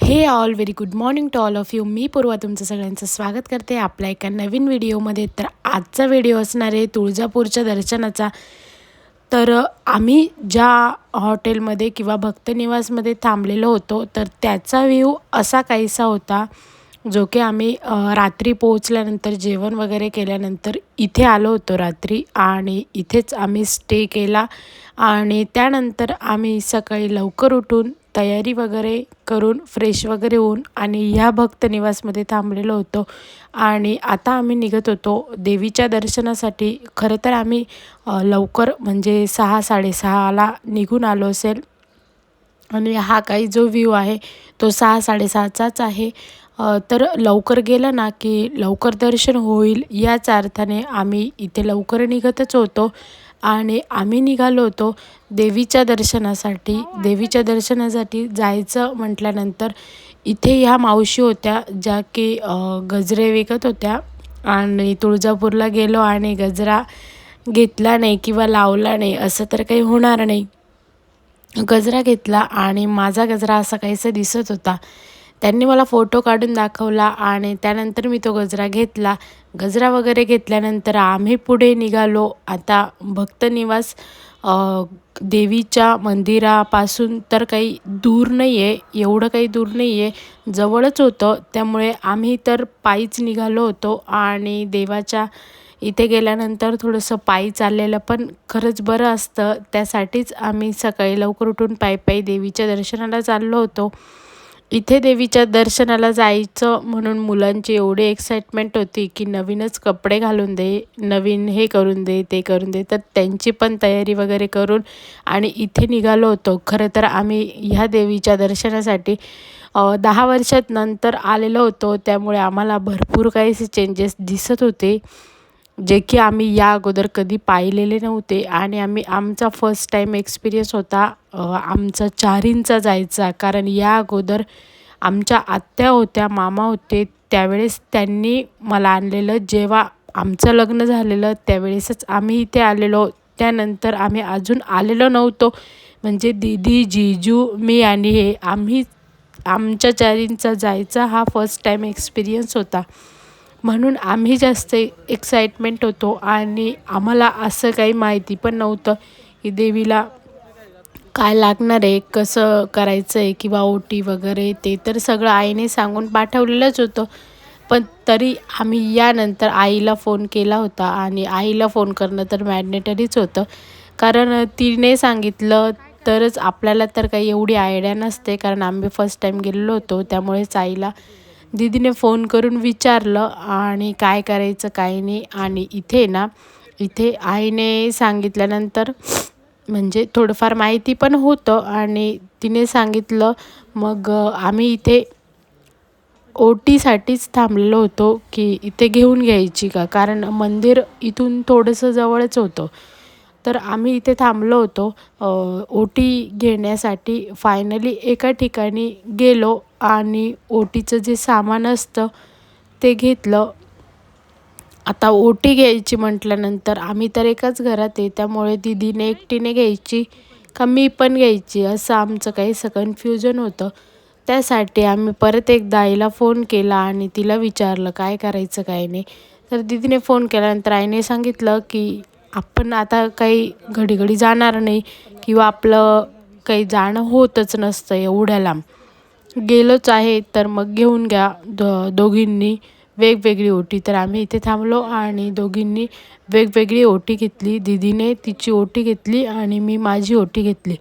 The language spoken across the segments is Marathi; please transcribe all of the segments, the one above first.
हे all very good morning to all of you. मी पूर्वा तुमचं सगळ्यांचं स्वागत करते आपल्या एका नवीन व्हिडिओमध्ये. तर आजचा व्हिडिओ असणार आहे तुळजापूरच्या दर्शनाचा. तर आम्ही ज्या हॉटेलमध्ये किंवा भक्तनिवासमध्ये थांबलेलो होतो तर त्याचा व्ह्यू असा काहीसा होता, जो की आम्ही रात्री पोहोचल्यानंतर जेवण वगैरे केल्यानंतर इथे आलो होतो रात्री आणि इथेच आम्ही स्टे केला. आणि त्यानंतर आम्ही सकाळी लवकर उठून तयारी वगैरे करून फ्रेश वगैरे होऊन आणि ह्या भक्तनिवासमध्ये थांबलेलो होतो. आणि आता आम्ही निघत होतो देवीच्या दर्शनासाठी. खरं तर आम्ही लवकर म्हणजे 6-6:30ला निघून आलो असेल आणि हा काही जो व्ह्यू आहे तो 6-6:30चाच आहे. तर लवकर गेलं ना की लवकर दर्शन होईल याच अर्थाने आम्ही इथे लवकर निघतच होतो. आणि आम्ही निघालो होतो देवीच्या दर्शनासाठी. देवीच्या दर्शनासाठी जायचं म्हटल्यानंतर इथे ह्या मावशी होत्या ज्या की गजरे विकत होत्या. आणि तुळजापूरला गेलो आणि गजरा घेतला नाही किंवा लावला नाही असं तर काही होणार नाही. गजरा घेतला आणि माझा गजरा असा काहीसा दिसत होता. त्यांनी मला फोटो काढून दाखवला आणि त्यानंतर मी तो गजरा घेतला. गजरा वगैरे घेतल्यानंतर आम्ही पुढे निघालो. आता भक्तनिवास देवीच्या मंदिरापासून तर काही दूर नाही आहे, एवढं काही दूर नाही आहे, जवळच होतं. त्यामुळे आम्ही तर पायीच निघालो होतो. आणि देवाच्या इथे गेल्यानंतर थोडंसं पायी चाललेलं पण खरंच बरं असतं. त्यासाठीच आम्ही सकाळी लवकर उठून पायी देवीच्या दर्शनाला चाललो होतो. इथे देवीच्या दर्शनाला जायचं म्हणून मुलांची एवढी एक्साइटमेंट होती की नवीनच कपडे घालून दे, नवीन हे करून दे, ते करून दे. तर त्यांची पण तयारी वगैरे करून आणि इथे निघालो होतो. खरं तर आम्ही ह्या देवीच्या दर्शनासाठी 10 वर्षात नंतर आलेलो होतो. त्यामुळे आम्हाला भरपूर काही चेंजेस दिसत होते, जे की आम्ही या अगोदर कधी पाहिलेले नव्हते. आणि आमचा फर्स्ट टाईम एक्सपिरियन्स होता आमचा चारींचा जायचा. कारण या अगोदर आमच्या आत्या होत्या, मामा होते, त्यावेळेस त्यांनी मला आणलेलं. जेव्हा आमचं लग्न झालेलं त्यावेळेसच आम्ही इथे आलेलो. त्यानंतर आम्ही अजून आलेलो नव्हतो. म्हणजे दीदी, जीजू, मी आणि आमच्या चारींचा जायचा हा फर्स्ट टाईम एक्सपिरियन्स होता. म्हणून आम्ही जास्त एक्साइटमेंट होतो. आणि आम्हाला असं काही माहिती पण नव्हतं की देवीला काय लागणार आहे, कसं करायचं आहे किंवा ओटी वगैरे. ते तर सगळं आईने सांगून पाठवलेलंच होतं. पण तरी आम्ही यानंतर आईला फोन केला होता. आणि आईला फोन करणं तर मॅन्डेटरीच होतं, कारण तिने सांगितलं तरच. आपल्याला तर काही एवढी आयडिया नसते, कारण आम्ही फर्स्ट टाईम गेलेलो होतो. त्यामुळेच आईला दीदीने फोन करून विचारलं आणि काय करायचं काय नाही. आणि इथे आईने सांगितल्यानंतर म्हणजे थोडंफार माहिती पण होतं आणि तिने सांगितलं. मग आम्ही इथे ओटीसाठीच थांबलेलो होतो की इथे घेऊन घ्यायची का, कारण मंदिर इथून थोडंसं जवळच होतं. तर आम्ही इथे थांबलो होतो ओटी घेण्यासाठी. फायनली एका ठिकाणी गेलो आणि ओटीचं जे सामान असतं ते घेतलं. आता ओटी घ्यायची म्हटल्यानंतर आम्ही तर एकाच घरात आहे, त्यामुळे दीदीने एकटीने घ्यायची का मी पण घ्यायची असं आमचं काहीसं कन्फ्युजन होतं. त्यासाठी आम्ही परत एकदा आईला फोन केला आणि तिला विचारलं काय करायचं काय नाही. तर दीदीने फोन केल्यानंतर आईने सांगितलं की आपण आता काही घडी जाणार नाही किंवा आपलं काही जाणं होतच नसतं एवढ्या लांब. गेलोच आहे तर मग घेऊन घ्या दोघींनी वेगवेगळी ओटी. तर आम्ही इथे थांबलो आणि दोघींनी वेगवेगळी ओटी घेतली. दीदीने तिची ओटी घेतली आणि मी माझी ओटी घेतली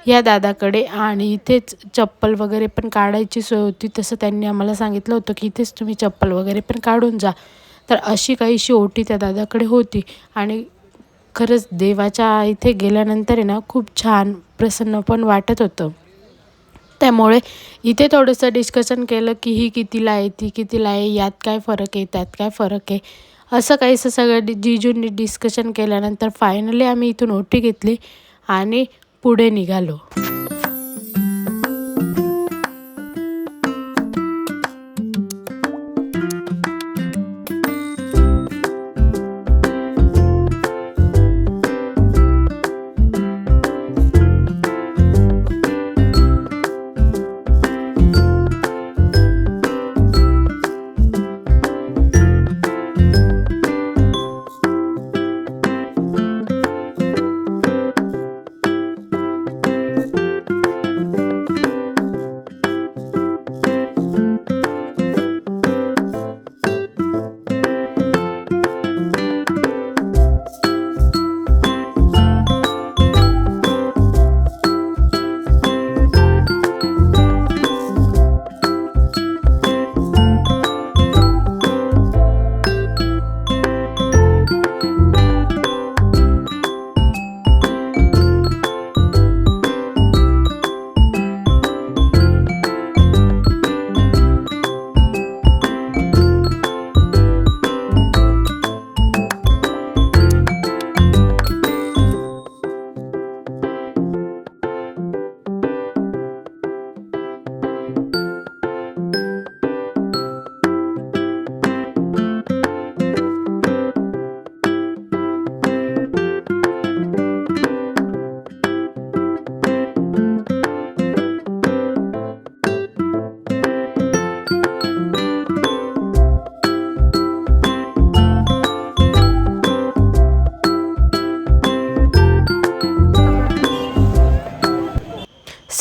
या दादाकडे. आणि इथेच चप्पल वगैरे पण काढायची सोय होती. तसं त्यांनी आम्हाला सांगितलं होतं की इथेच तुम्ही चप्पल वगैरे पण काढून जा. तर अशी काहीशी ओटी त्या दादाकडे होती. आणि खरंच देवाच्या इथे गेल्यानंतर आहे ना खूप छान प्रसन्न पण वाटत होतं. त्यामुळे इथे थोडंसं डिस्कशन केलं की ही कितीला आहे, ती कितीला आहे, यात काय फरक आहे, त्यात काय फरक आहे, असं काहीसं सगळं जीजूंनी डिस्कशन केल्यानंतर फायनली आम्ही इथून ओटी घेतली आणि पुढे निघालो.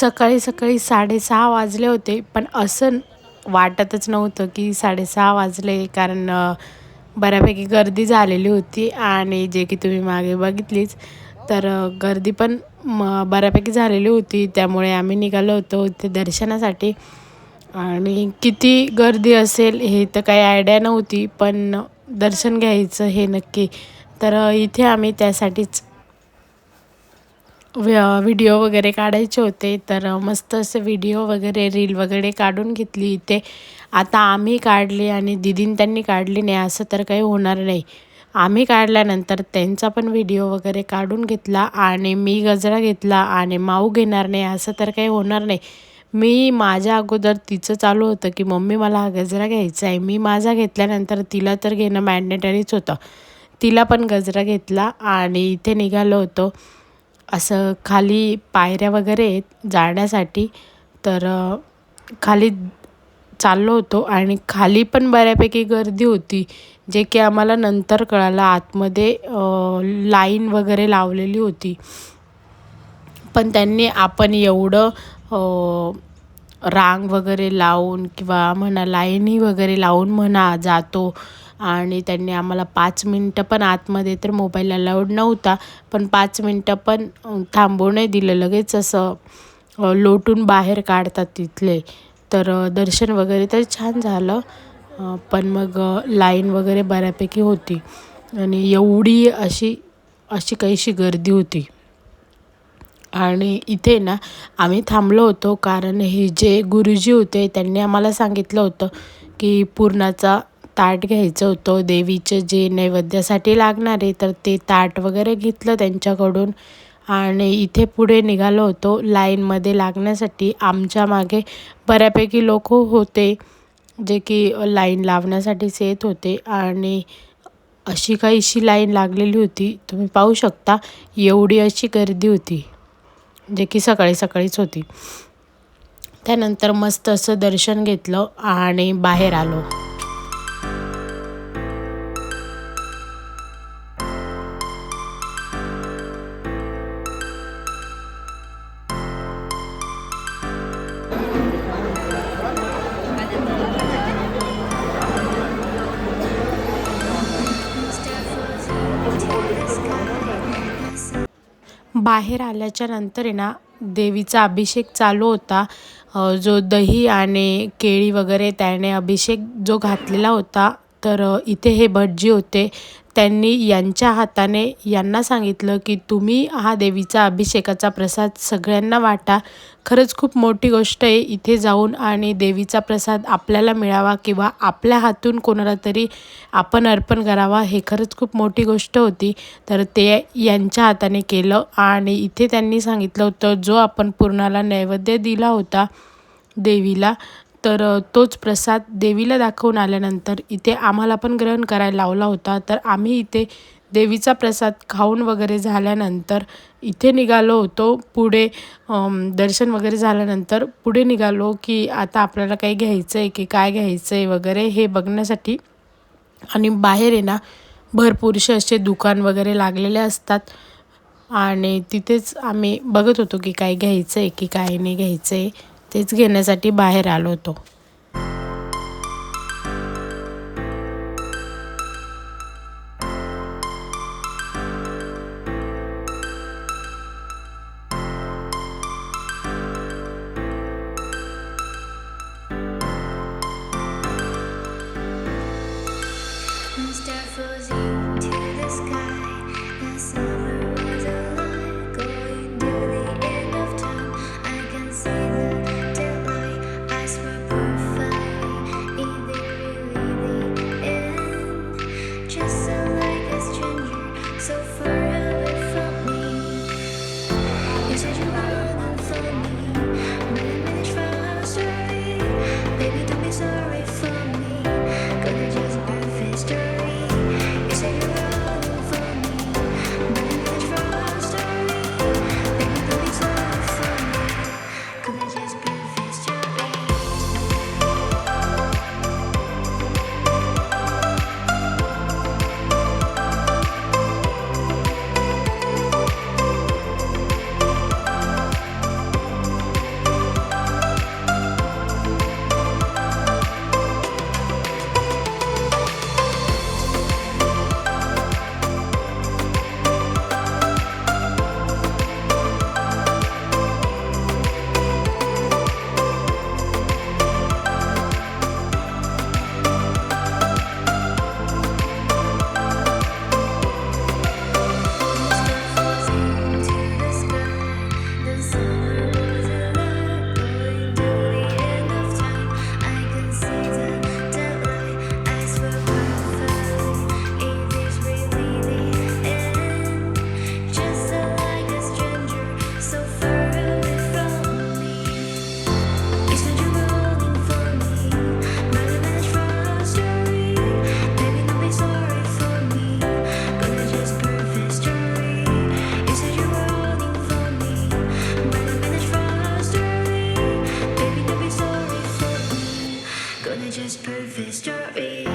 सकाळी सकाळी 6:30 वाजले होते, पण असं वाटतच नव्हतं की 6:30 वाजले, कारण बऱ्यापैकी गर्दी झालेली होती आणि जे की तुम्ही मागे बघितलीच. तर गर्दी पण बऱ्यापैकी झालेली होती, त्यामुळे आम्ही निघालो होतो ते दर्शनासाठी. आणि किती गर्दी असेल हे तर काही आयडिया नव्हती, पण दर्शन घ्यायचं हे नक्की. तर इथे आम्ही त्यासाठीच व्हिडिओ वगैरे काढायचे होते, तर मस्त असे व्हिडिओ वगैरे रील वगैरे काढून घेतली इथे. आता आम्ही काढली आणि दीदीन त्यांनी काढली नाही असं तर काही होणार नाही. आम्ही काढल्यानंतर त्यांचा पण व्हिडिओ वगैरे काढून घेतला आणि मी गजरा घेतला आणि माऊ घेणार नाही असं तर काही होणार नाही. मी माझ्या अगोदर तिचं चालू होतं की मम्मी मला हा गजरा घ्यायचा आहे. मी माझा घेतल्यानंतर तिला तर घेणं मॅन्डेटरीच होतं. तिला पण गजरा घेतला आणि इथे निघालो होतो. असं खाली पायऱ्या वगैरे आहेत जाण्यासाठी, तर खाली चाललो होतो आणि खाली पण बऱ्यापैकी गर्दी होती, जे की आम्हाला नंतर कळालं. आतमध्ये लाईन वगैरे लावलेली होती, पण त्यांनी आपण एवढं रांग वगैरे लावून किंवा म्हणा लाईनी वगैरे लावून म्हणा जातो, आणि त्यांनी आम्हाला 5 मिनटं पण आतमध्ये तर मोबाईल अलाउड नव्हता, पण 5 मिनटं पण थांबू नाही दिलं. लगेच असं लोटून बाहेर काढतात तिथले. तर दर्शन वगैरे तर छान झालं, पण मग लाईन वगैरे बऱ्यापैकी होती आणि एवढी अशी अशी काहीशी गर्दी होती. आणि इथे ना आम्ही थांबलो होतो, कारण हे जे गुरुजी होते त्यांनी आम्हाला सांगितलं होतं की पुरणाचा ताट घ्यायचं होतं देवीचे जे नैवेद्यासाठी लागणार आहे. तर ते ताट वगैरे घेतलं त्यांच्याकडून आणि इथे पुढे निघालो होतो लाईनमध्ये लागण्यासाठी. आमच्या मागे बऱ्यापैकी लोक होते जे की लाईन लावण्यासाठीच येत होते आणि अशी काहीशी लाईन लागलेली होती. तुम्ही पाहू शकता एवढी अशी गर्दी होती, जे की सकाळी सकाळीच होती. त्यानंतर मस्त असं दर्शन घेतलं आणि बाहेर आलो. बाहेर आल्याच्या नंतर आहे ना देवीचा अभिषेक चालू होता. जो दही आणि केळी वगैरे त्याने अभिषेक जो घातलेला होता. तर इथे हे भटजी होते, त्यांनी यांच्या हाताने यांना सांगितलं की तुम्ही हा देवीचा अभिषेकाचा प्रसाद सगळ्यांना वाटा. खरंच खूप मोठी गोष्ट आहे इथे जाऊन आणि देवीचा प्रसाद आपल्याला मिळावा किंवा आपल्या हातून कोणाला तरी आपण अर्पण करावा, हे खरंच खूप मोठी गोष्ट होती. तर ते यांच्या हाताने केलं आणि इथे त्यांनी सांगितलं होतं जो आपण पुरणाला नैवेद्य दिला होता देवीला, तर तोच प्रसाद देवीला दाखवून आल्यानंतर इथे आम्हाला पण ग्रहण करायला लावला होता. तर आम्ही इथे देवीचा प्रसाद खाऊन वगैरे झाल्यानंतर इथे निघालो होतो पुढे. दर्शन वगैरे झाल्यानंतर पुढे निघालो की आता आपल्याला काही घ्यायचं आहे की काय घ्यायचं आहे वगैरे हे बघण्यासाठी. आणि बाहेर आहे ना भरपूरसे असे दुकान वगैरे लागलेले असतात आणि तिथेच आम्ही बघत होतो की काय घ्यायचं आहे की काय नाही घ्यायचं आहे, तेच घेण्यासाठी बाहेर आलो होतो. just perfect story.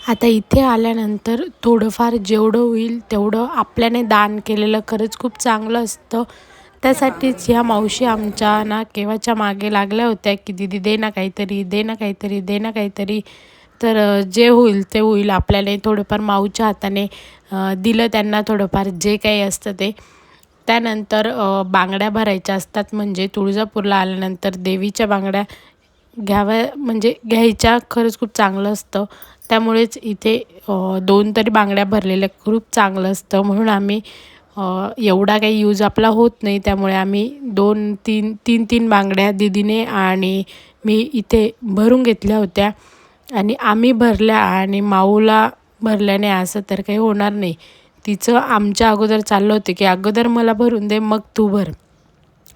आता इथे आल्यानंतर थोडंफार जेवढं होईल तेवढं आपल्याने दान केलेलं खरंच खूप चांगलं असतं. त्यासाठीच ह्या मावशी आमच्या ना केव्हाच्या मागे लागल्या होत्या की दीदी दे ना काहीतरी, दे ना काहीतरी, दे ना काहीतरी. तर जे होईल ते होईल, आपल्याने थोडंफार माऊच्या हाताने दिलं त्यांना थोडंफार जे काही असतं ते. त्यानंतर बांगड्या भरायच्या असतात, म्हणजे तुळजापूरला आल्यानंतर देवीच्या बांगड्या म्हणजे घ्यायच्या खरंच खूप चांगलं असतं. त्यामुळेच इथे 2 तरी बांगड्या भरलेल्या खूप चांगलं असतं. म्हणून आम्ही एवढा काही यूज आपला होत नाही, त्यामुळे आम्ही 2-3 बांगड्या दीदीने आणि मी इथे भरून घेतल्या होत्या. आणि आम्ही भरल्या आणि माऊला भरल्याने असं तर काही होणार नाही. तिचं आमच्या अगोदर चाललं होतं की अगोदर मला भरून दे, मग तू भर.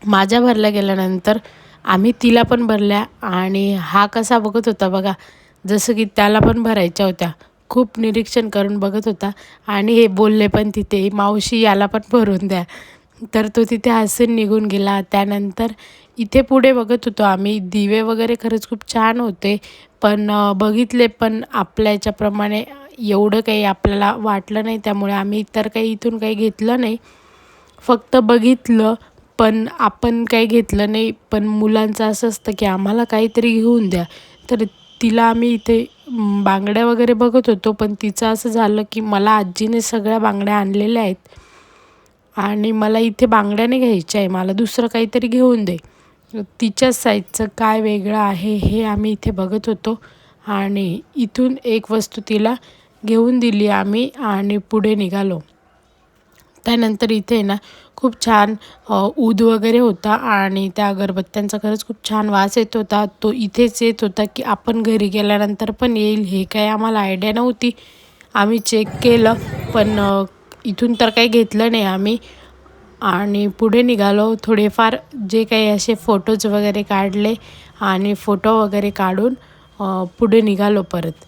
माझ्या भरल्या गेल्यानंतर आम्ही तिला पण भरल्या. आणि हा कसा बघत होता बघा, जसं की त्याला पण भरायच्या होत्या. खूप निरीक्षण करून बघत होता. आणि हे बोलले पण तिथे, मावशी याला पण भरून द्या. तर तो तिथे हसून निघून गेला. त्यानंतर इथे पुढे बघत होतो आम्ही, दिवे वगैरे खरंच खूप छान होते. पण बघितले पण आपल्या याच्याप्रमाणे एवढं काही आपल्याला वाटलं नाही, त्यामुळे आम्ही तर काही इथून काही घेतलं नाही, फक्त बघितलं. पण आपण काही घेतलं नाही. पण मुलांचं असं असतं की आम्हाला काहीतरी घेऊन द्या. तर तिला आम्ही इथे बांगड्या वगैरे बघत होतो, पण तिचं असं झालं की मला आजीने सगळ्या बांगड्या आणलेल्या आहेत आणि मला इथे बांगड्या नाही घ्यायच्या आहे, मला दुसरं काहीतरी घेऊन दे. तिच्याच साईजचं काय वेगळं आहे हे आम्ही इथे बघत होतो. आणि इथून एक वस्तू तिला घेऊन दिली आम्ही आणि पुढे निघालो. त्यानंतर इथे ना खूप छान ऊद वगैरे होता आणि त्या अगरबत्त्यांचा खरंच खूप छान वास येत होता. तो इथेच येत होता की आपण घरी गेल्यानंतर पण येईल, हे काही आम्हाला आयडिया नव्हती. आम्ही चेक केलं पण इथून तर काही घेतलं नाही आम्ही. आणि पुढे निघालो. थोडेफार जे काही असे फोटोज वगैरे काढले आणि फोटो वगैरे काढून पुढे निघालो परत.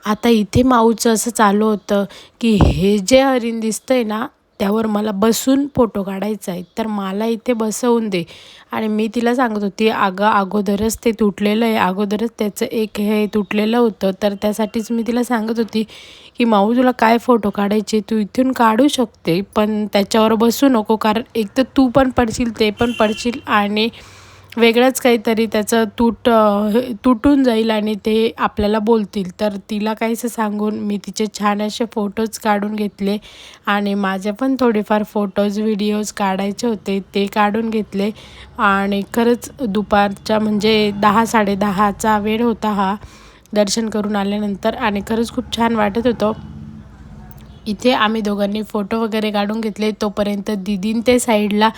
आता इथे माऊचं असं चालू होतं की हे जे हरीण दिसतंय ना, त्यावर मला बसून फोटो काढायचा आहे, तर मला इथे बसवून दे. आणि मी तिला सांगत होती, अगं अगोदरच ते तुटलेलं आहे, अगोदरच त्याचं एक हे तुटलेलं होतं. तर त्यासाठीच मी तिला सांगत होती की माऊ तुला काय फोटो काढायचे तू इथून काढू शकते, पण त्याच्यावर बसू नको, कारण एक तर तू पण पडशील, ते पण पडशील आणि वेगळंच काहीतरी त्याचं तुटून जाईल आणि ते आपल्याला बोलतील. तर तिला काहीसं सांगून मी तिचे छान असे फोटोज काढून घेतले आणि माझे पण थोडेफार फोटोज व्हिडिओज काढायचे होते, ते काढून घेतले. आणि खरंच दुपारच्या म्हणजे 10-10:30चा वेळ होता हा दर्शन करून आल्यानंतर, आणि खरंच खूप छान वाटत होतं. इथे आम्ही दोघांनी फोटो वगैरे काढून घेतले. तोपर्यंत दीदीन ते साईडला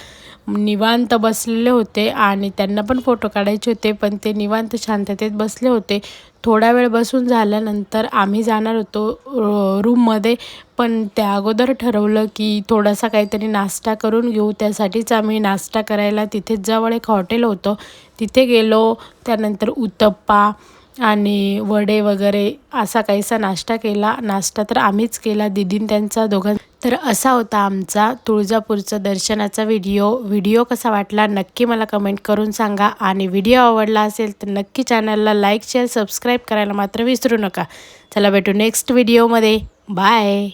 निवांत बसलेले होते आणि त्यांना पण फोटो काढायचे होते, पण ते निवांत शांततेत बसले होते. थोडा वेळ बसून झाल्यानंतर आम्ही जाणार होतो रूममध्ये, पण त्या अगोदर ठरवलं की थोडासा काहीतरी नाश्ता करून घेऊ. त्यासाठीच आम्ही नाश्ता करायला तिथेच जवळ एक हॉटेल होतं, तिथे गेलो. त्यानंतर उत्तप्पा आणि वडे वगैरे असा काहीसा नाश्ता केला. नाश्ता तर आम्हीच केला, दीदीन त्यांचा दोघां. तर असा होता आमचा तुळजापूरचं दर्शनाचा व्हिडिओ कसा वाटला नक्की मला कमेंट करून सांगा. आणि व्हिडिओ आवडला असेल तर नक्की चॅनलला लाईक, शेअर, सबस्क्राईब करायला मात्र विसरू नका. चला भेटू नेक्स्ट व्हिडिओमध्ये. बाय.